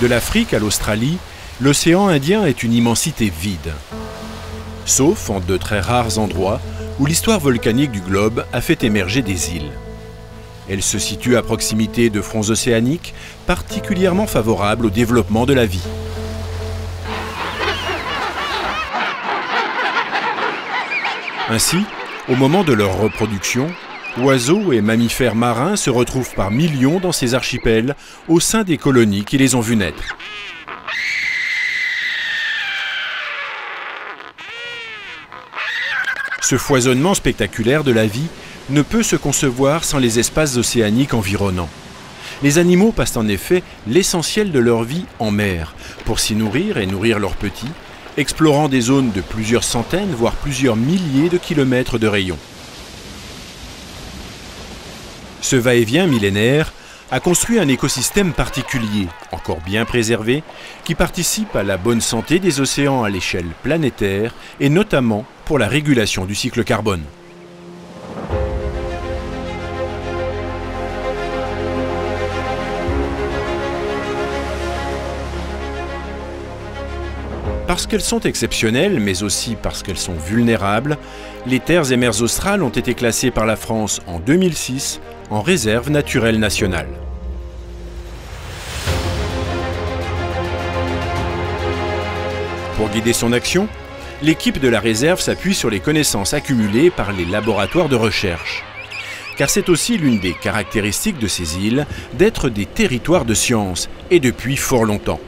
De l'Afrique à l'Australie, l'océan Indien est une immensité vide. Sauf en de très rares endroits où l'histoire volcanique du globe a fait émerger des îles. Elle se situe à proximité de fronts océaniques particulièrement favorables au développement de la vie. Ainsi, au moment de leur reproduction, oiseaux et mammifères marins se retrouvent par millions dans ces archipels au sein des colonies qui les ont vus naître. Ce foisonnement spectaculaire de la vie ne peut se concevoir sans les espaces océaniques environnants. Les animaux passent en effet l'essentiel de leur vie en mer, pour s'y nourrir et nourrir leurs petits, explorant des zones de plusieurs centaines, voire plusieurs milliers de kilomètres de rayon. Ce va-et-vient millénaire a construit un écosystème particulier, encore bien préservé, qui participe à la bonne santé des océans à l'échelle planétaire et notamment pour la régulation du cycle carbone. Parce qu'elles sont exceptionnelles, mais aussi parce qu'elles sont vulnérables, les terres et mers australes ont été classées par la France en 2006 en réserve naturelle nationale. Pour guider son action, l'équipe de la réserve s'appuie sur les connaissances accumulées par les laboratoires de recherche. Car c'est aussi l'une des caractéristiques de ces îles d'être des territoires de science, et depuis fort longtemps.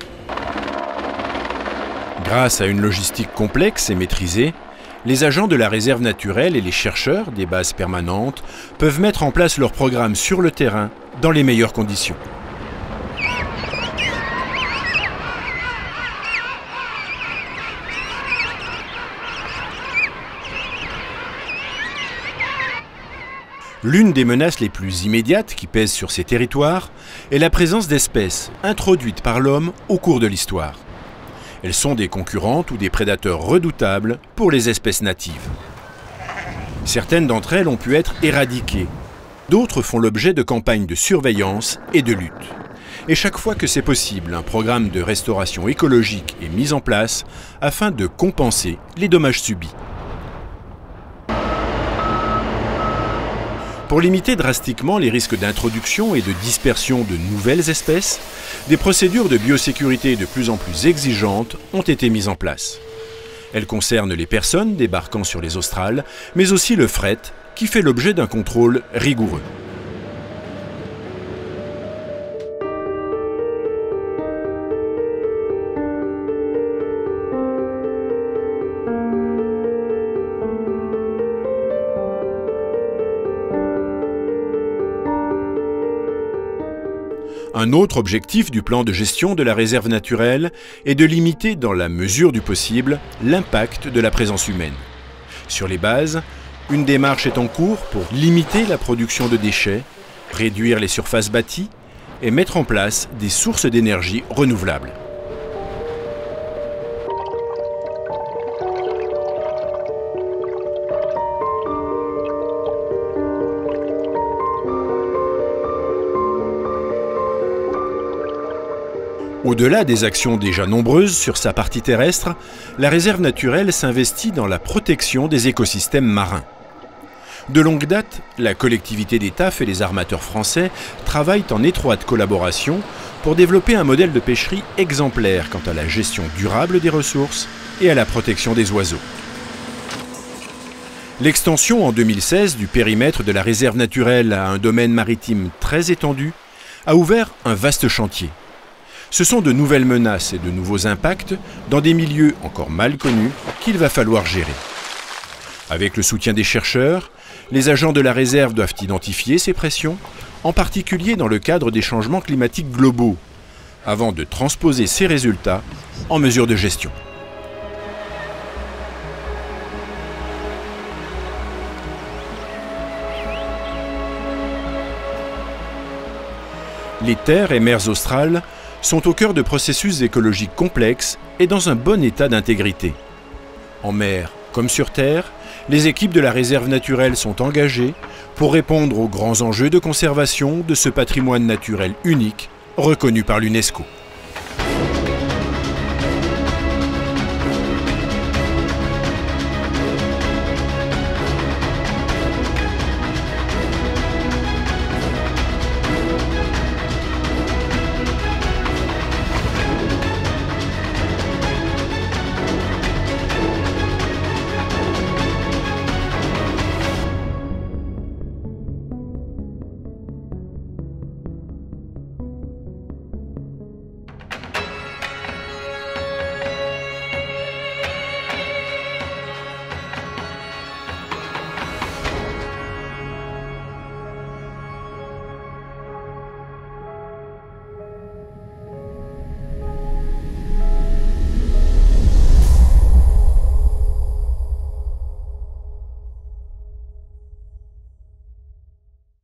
Grâce à une logistique complexe et maîtrisée, les agents de la réserve naturelle et les chercheurs des bases permanentes peuvent mettre en place leur programme sur le terrain dans les meilleures conditions. L'une des menaces les plus immédiates qui pèsent sur ces territoires est la présence d'espèces introduites par l'homme au cours de l'histoire. Elles sont des concurrentes ou des prédateurs redoutables pour les espèces natives. Certaines d'entre elles ont pu être éradiquées. D'autres font l'objet de campagnes de surveillance et de lutte. Et chaque fois que c'est possible, un programme de restauration écologique est mis en place afin de compenser les dommages subis. Pour limiter drastiquement les risques d'introduction et de dispersion de nouvelles espèces, des procédures de biosécurité de plus en plus exigeantes ont été mises en place. Elles concernent les personnes débarquant sur les Australes, mais aussi le fret, qui fait l'objet d'un contrôle rigoureux. Un autre objectif du plan de gestion de la réserve naturelle est de limiter, dans la mesure du possible, l'impact de la présence humaine. Sur les bases, une démarche est en cours pour limiter la production de déchets, réduire les surfaces bâties et mettre en place des sources d'énergie renouvelables. Au-delà des actions déjà nombreuses sur sa partie terrestre, la réserve naturelle s'investit dans la protection des écosystèmes marins. De longue date, la collectivité des TAF et les armateurs français travaillent en étroite collaboration pour développer un modèle de pêcherie exemplaire quant à la gestion durable des ressources et à la protection des oiseaux. L'extension en 2016 du périmètre de la réserve naturelle à un domaine maritime très étendu a ouvert un vaste chantier. Ce sont de nouvelles menaces et de nouveaux impacts dans des milieux encore mal connus qu'il va falloir gérer. Avec le soutien des chercheurs, les agents de la réserve doivent identifier ces pressions, en particulier dans le cadre des changements climatiques globaux, avant de transposer ces résultats en mesures de gestion. Les terres et mers australes sont au cœur de processus écologiques complexes et dans un bon état d'intégrité. En mer comme sur terre, les équipes de la réserve naturelle sont engagées pour répondre aux grands enjeux de conservation de ce patrimoine naturel unique reconnu par l'UNESCO.